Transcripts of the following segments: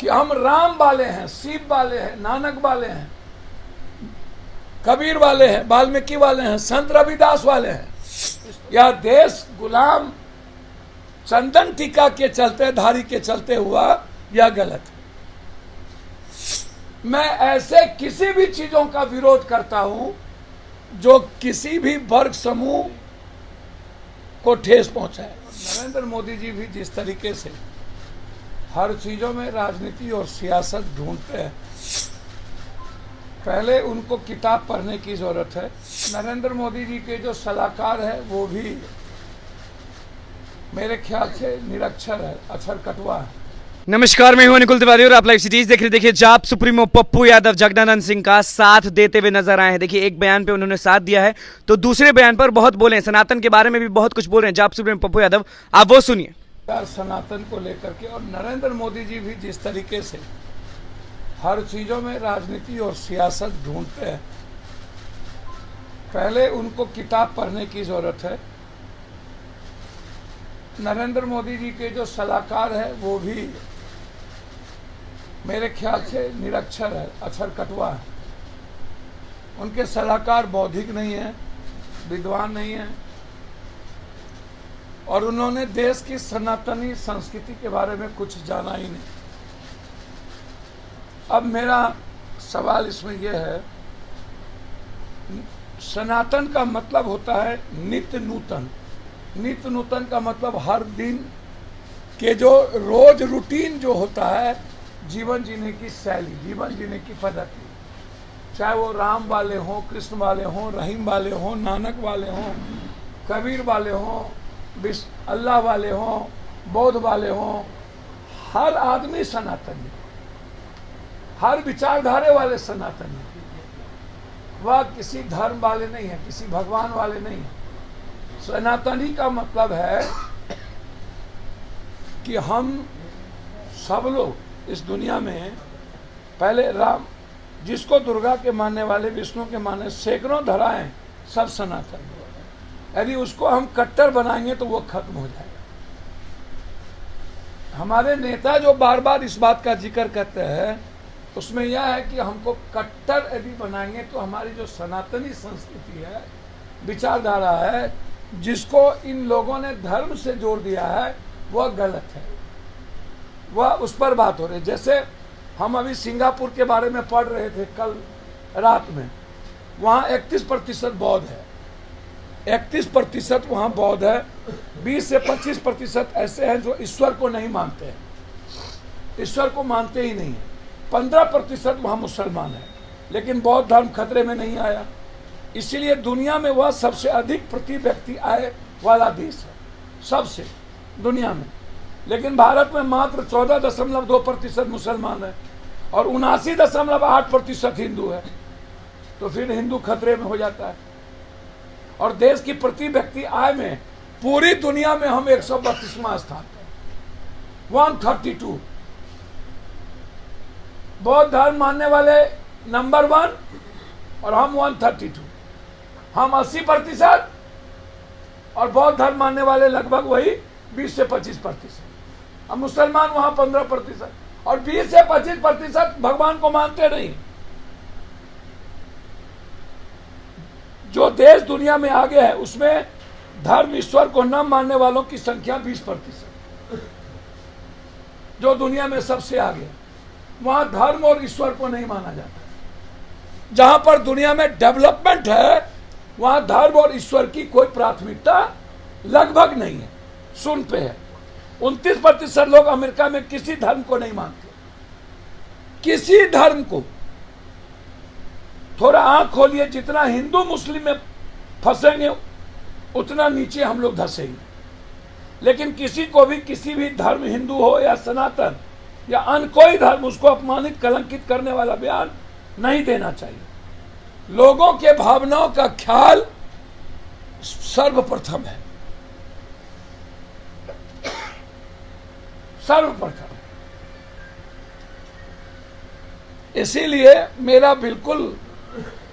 कि हम राम वाले हैं, शिव वाले हैं, नानक वाले हैं, कबीर वाले हैं, वाल्मीकि वाले हैं, संत रविदास वाले हैं। यह देश गुलाम चंदन टीका के चलते, धारी के चलते हुआ, यह गलत है। मैं ऐसे किसी भी चीजों का विरोध करता हूं जो किसी भी वर्ग समूह को ठेस पहुंचाए। नरेंद्र मोदी जी भी जिस तरीके से हर चीजों में राजनीति और सियासत ढूंढते हैं, पहले उनको किताब पढ़ने की जरूरत है। नरेंद्र मोदी जी के जो सलाहकार है वो भी मेरे ख्याल से निरक्षर है, अक्षर कटवा है। नमस्कार, मैं हूं निकुल तिवारी और आप लाइव सिटीज देख रहे। देखिए, जाप सुप्रीमो पप्पू यादव जगदानंद सिंह का साथ देते हुए नजर आए हैं। देखिए, एक बयान पे उन्होंने साथ दिया है तो दूसरे बयान पर बहुत बोले हैं, सनातन के बारे में भी बहुत कुछ बोल रहे हैं जाप सुप्रीमो पप्पू यादव, आप वो सुनिए। सनातन को लेकर के, और नरेंद्र मोदी जी भी जिस तरीके से हर चीजों में राजनीति और सियासत ढूंढते हैं, पहले उनको किताब पढ़ने की जरूरत है। नरेंद्र मोदी जी के जो सलाहकार है वो भी मेरे ख्याल से निरक्षर है, अक्षर कटवा है। उनके सलाहकार बौद्धिक नहीं है, विद्वान नहीं है, और उन्होंने देश की सनातनी संस्कृति के बारे में कुछ जाना ही नहीं। अब मेरा सवाल इसमें यह है, सनातन का मतलब होता है नित्य नूतन। नित्य नूतन का मतलब हर दिन के जो रोज रूटीन जो होता है, जीवन जीने की शैली, जीवन जीने की पद्धति, चाहे वो राम वाले हों, कृष्ण वाले हों, रहीम वाले हों, नानक वाले हों, कबीर वाले हों, अल्लाह वाले हों, बौद्ध वाले हों, हर आदमी सनातनी, हर विचारधारे वाले सनातनी। वह किसी धर्म वाले नहीं है, किसी भगवान वाले नहीं है। सनातनी का मतलब है कि हम सब लोग इस दुनिया में, पहले राम, जिसको दुर्गा के मानने वाले, विष्णु के मानने, सैकड़ों धराएं, सब सनातन। यदि उसको हम कट्टर बनाएंगे तो वो खत्म हो जाएगा। हमारे नेता जो बार बार इस बात का जिक्र करते हैं, उसमें यह है कि हमको कट्टर यदि बनाएंगे तो हमारी जो सनातनी संस्कृति है, विचारधारा है, जिसको इन लोगों ने धर्म से जोड़ दिया है, वह गलत है। वह उस पर बात हो रही है। जैसे हम अभी सिंगापुर के बारे में पढ़ रहे थे कल रात में, वहाँ 31% बौद्ध है, 31% वहाँ बौद्ध है। 20 से 25% ऐसे हैं जो ईश्वर को नहीं मानते हैं, ईश्वर को मानते ही नहीं है। 15% वहाँ मुसलमान है, लेकिन बौद्ध धर्म खतरे में नहीं आया। इसीलिए दुनिया में वह सबसे अधिक प्रति व्यक्ति आय वाला देश है, सबसे दुनिया में। लेकिन भारत में मात्र 14.2% मुसलमान है और 79.8% हिंदू है। तो फिर हिंदू खतरे में हो जाता है। और देश की प्रति व्यक्ति आय में पूरी दुनिया में हम 132वां स्थान पर, 132। बौद्ध धर्म मानने वाले नंबर 1 और हम 132। हम 80% और बौद्ध धर्म मानने वाले लगभग वही 20 से 25%। अब मुसलमान वहां 15% और 20 से 25% भगवान को मानते नहीं। जो देश दुनिया में आगे है उसमें धर्म, ईश्वर को न मानने वालों की संख्या 20%। जो दुनिया में सबसे आगे, वहां धर्म और ईश्वर को नहीं माना जाता। जहां पर दुनिया में डेवलपमेंट है, वहां धर्म और ईश्वर की कोई प्राथमिकता लगभग नहीं है, शून्य पे है। 29% लोग अमेरिका में किसी धर्म को नहीं मानते, किसी धर्म को। थोड़ा आंख खोलिए, जितना हिंदू मुस्लिम में फंसेंगे उतना नीचे हम लोग धंसेंगे। लेकिन किसी को भी, किसी भी धर्म, हिंदू हो या सनातन या अन्य कोई धर्म, उसको अपमानित, कलंकित करने वाला बयान नहीं देना चाहिए। लोगों के भावनाओं का ख्याल सर्वप्रथम है, सर्वप्रथम। इसीलिए मेरा बिल्कुल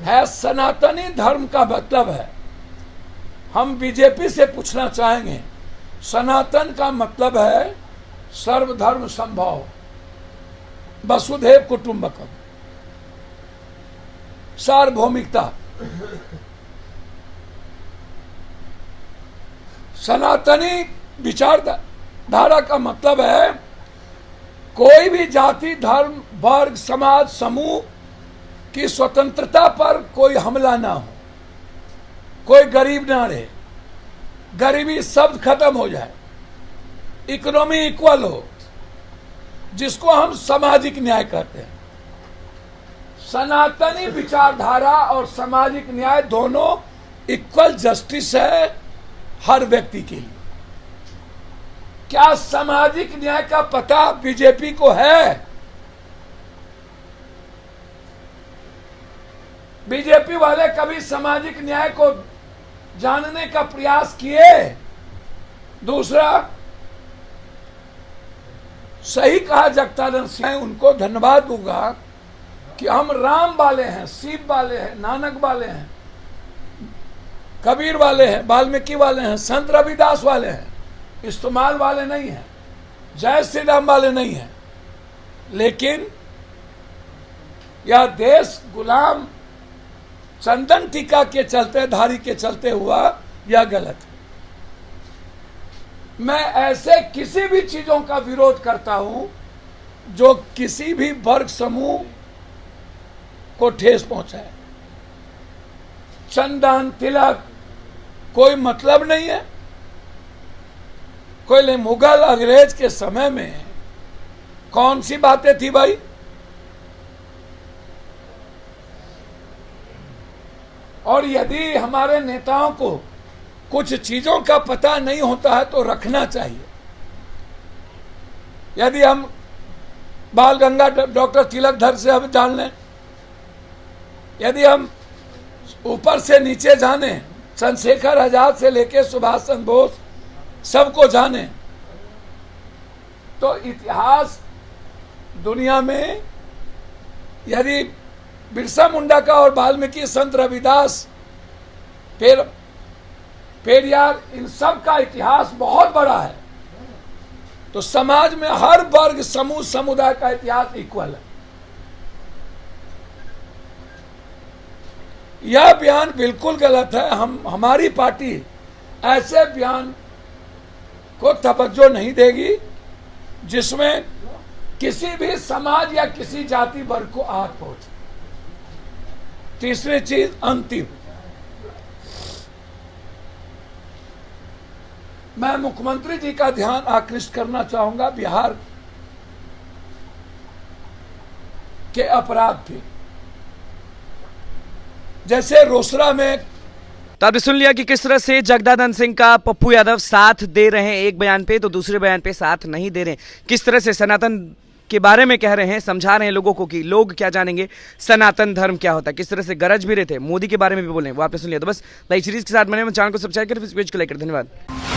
है, सनातनी धर्म का मतलब है, हम बीजेपी से पूछना चाहेंगे, सनातन का मतलब है सर्वधर्म संभव। वसुधैव कुटुंबकम, सार्वभौमिकता। सनातनी विचारधारा का मतलब है कोई भी जाति, धर्म, वर्ग, समाज, समूह की स्वतंत्रता पर कोई हमला ना हो, कोई गरीब ना रहे, गरीबी शब्द खत्म हो जाए, इकोनॉमी इक्वल हो, जिसको हम सामाजिक न्याय कहते हैं। सनातनी विचारधारा और सामाजिक न्याय दोनों इक्वल जस्टिस है हर व्यक्ति के लिए। क्या सामाजिक न्याय का पता बीजेपी को है? बीजेपी वाले कभी सामाजिक न्याय को जानने का प्रयास किए? दूसरा, सही कहा जगदानंद सिंह, उनको धन्यवाद दूंगा कि हम राम वाले हैं, शिव वाले हैं, नानक वाले हैं, कबीर वाले हैं, वाल्मीकि वाले हैं, संत रविदास वाले हैं, इस्तेमाल वाले नहीं हैं, जय श्री राम वाले नहीं हैं। लेकिन यह देश गुलाम चंदन टीका के चलते, धारी के चलते हुआ, यह गलत है। मैं ऐसे किसी भी चीजों का विरोध करता हूं जो किसी भी वर्ग समूह को ठेस पहुंचाए। चंदन, तिलक कोई मतलब नहीं है। कोई मुगल अंग्रेज के समय में कौन सी बातें थी भाई? और यदि हमारे नेताओं को कुछ चीजों का पता नहीं होता है तो रखना चाहिए। यदि हम बाल गंगाधर डॉक्टर तिलक से हम जान लें, यदि हम ऊपर से नीचे जाने, चंद्रशेखर आजाद से लेकर सुभाष चंद्र बोस सबको जाने, तो इतिहास दुनिया में यदि बिरसा मुंडा का और वाल्मीकि, संत रविदास, पेरियार, इन सब का इतिहास बहुत बड़ा है। तो समाज में हर वर्ग, समूह, समुदाय का इतिहास इक्वल है। यह बयान बिल्कुल गलत है। हमारी पार्टी ऐसे बयान को तवज्जो नहीं देगी जिसमें किसी भी समाज या किसी जाति वर्ग को आहत पहुंचे। तीसरी चीज, अंतिम, मैं मुख्यमंत्री जी का ध्यान आकृष्ट करना चाहूंगा बिहार के अपराध पे। जैसे रोसड़ा में, तो आपने सुन लिया कि किस तरह से जगदानंद सिंह का पप्पू यादव साथ दे रहे हैं एक बयान पे तो दूसरे बयान पे साथ नहीं दे रहे हैं। किस तरह से सनातन के बारे में कह रहे हैं, समझा रहे हैं लोगों को कि लोग क्या जानेंगे, सनातन धर्म क्या होता है। किस तरह से गरज भी रहे थे, मोदी के बारे में भी बोले, वो आपने सुन लिया। तो बस लाइव सीरीज के साथ मैंने चैनल को सब्सक्राइब कर इस पेज को लाइक कर। धन्यवाद।